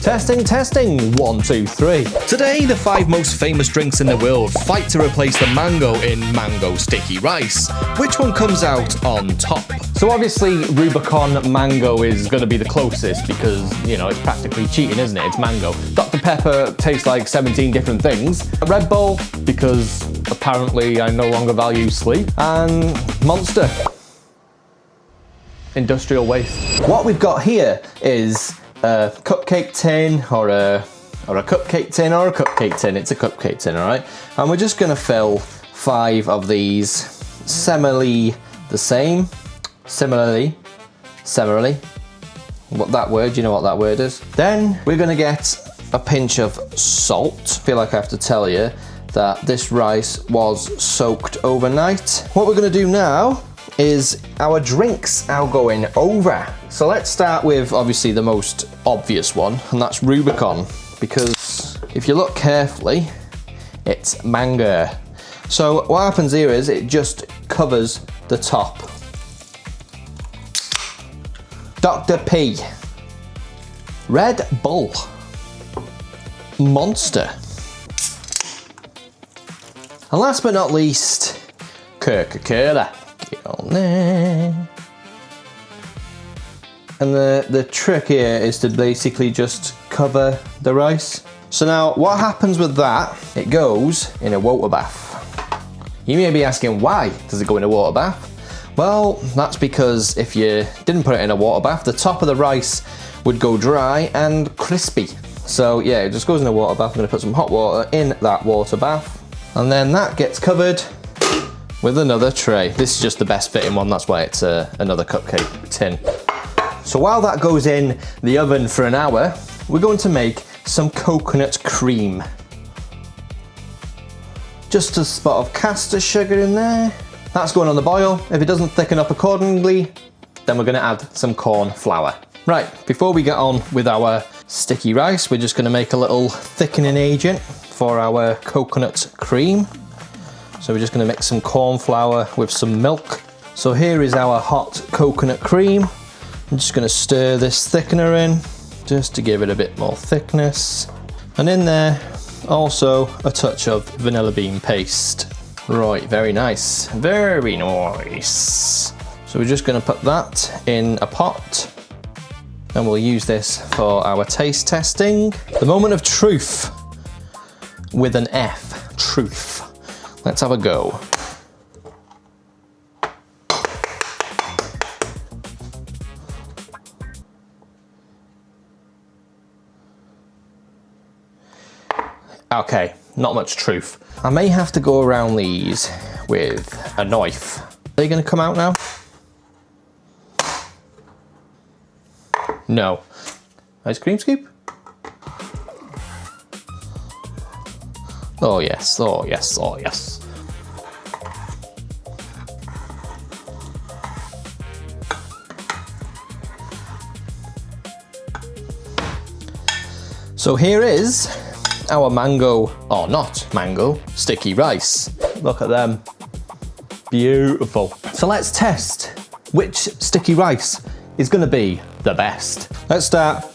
Testing, testing, 1, 2, 3. Today, the 5 most famous drinks in the world fight to replace the mango in mango sticky rice. Which one comes out on top? So obviously Rubicon Mango is going to be the closest because, you know, it's practically cheating, isn't it? It's mango. Dr. Pepper tastes like 17 different things. Red Bull, because apparently I no longer value sleep. And Monster. Industrial waste. What we've got here is a cupcake tin or a cupcake tin or a cupcake tin. It's a cupcake tin, all right? And we're just going to fill 5 of these similarly. What that word, you know what that word is. Then we're gonna get a pinch of salt. I feel like I have to tell you that this rice was soaked overnight. What we're gonna do now is our drinks are going over. So let's start with obviously the most obvious one, and that's Rubicon, because if you look carefully, it's mango. So what happens here is it just covers the top. Dr. P, Red Bull, Monster, and last but not least, Coca-Cola. Get on there. And the trick here is to basically just cover the rice. So now what happens with that, it goes in a water bath. You may be asking, why does it go in a water bath? Well, that's because if you didn't put it in a water bath, the top of the rice would go dry and crispy. So yeah, it just goes in a water bath. I'm gonna put some hot water in that water bath, and then that gets covered with another tray. This is just the best fitting one, that's why it's another cupcake tin. So while that goes in the oven for an hour, we're going to make some coconut cream. Just a spot of caster sugar in there. That's going on the boil. If it doesn't thicken up accordingly, then we're gonna add some corn flour. Right, before we get on with our sticky rice, we're just gonna make a little thickening agent for our coconut cream. So we're just gonna mix some corn flour with some milk. So here is our hot coconut cream. I'm just gonna stir this thickener in, just to give it a bit more thickness. And in there, also a touch of vanilla bean paste. Right, very nice, very nice. So we're just gonna put that in a pot, and we'll use this for our taste testing. The moment of truth, with an F, truth. Let's have a go. Okay, not much truth. I may have to go around these with a knife. Are they gonna come out now? No. Ice cream scoop? Oh yes, oh yes, oh yes. So here is our mango, or not mango, sticky rice. Look at them, beautiful. So let's test which sticky rice is gonna be the best. Let's start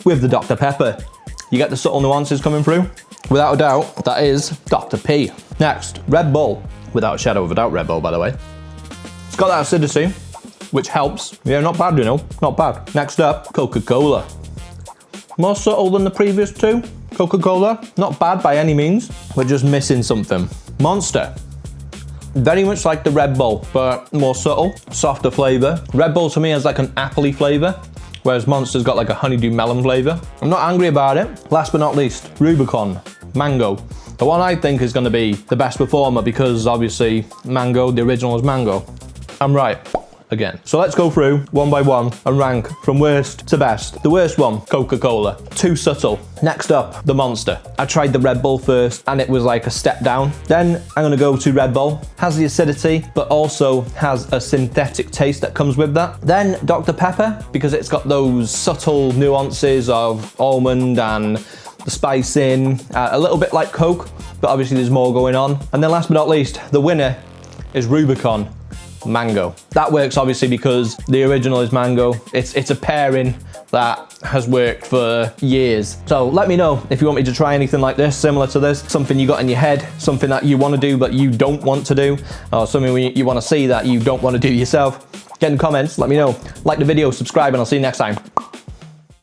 with the Dr. Pepper. You get the subtle nuances coming through? Without a doubt, that is Dr. P. Next, Red Bull. Without a shadow of a doubt, Red Bull, by the way. It's got that acidity, which helps. Yeah, not bad, you know, not bad. Next up, Coca-Cola. More subtle than the previous two. Coca-Cola, not bad by any means. We're just missing something. Monster. Very much like the Red Bull, but more subtle, softer flavor. Red Bull to me has like an appley flavor, whereas Monster's got like a honeydew melon flavor. I'm not angry about it. Last but not least, Rubicon, mango. The one I think is gonna be the best performer because obviously mango, the original is mango. I'm right. Again. So let's go through one by one and rank from worst to best. The worst one, Coca-Cola. Too subtle. Next up, the Monster. I tried the Red Bull first and it was like a step down. Then I'm gonna go to Red Bull. Has the acidity, but also has a synthetic taste that comes with that. Then Dr. Pepper, because it's got those subtle nuances of almond and the spice in, a little bit like Coke, but obviously there's more going on. And then last but not least, the winner is Rubicon. mango. That works obviously because the original is mango. It's a pairing that has worked for years. So let me know if you want me to try anything like this, similar to this, something you got in your head, something that you want to do but you don't want to do, or something you want to see that you don't want to do yourself. Get in the comments, let me know. Like the video, subscribe, and I'll see you next time.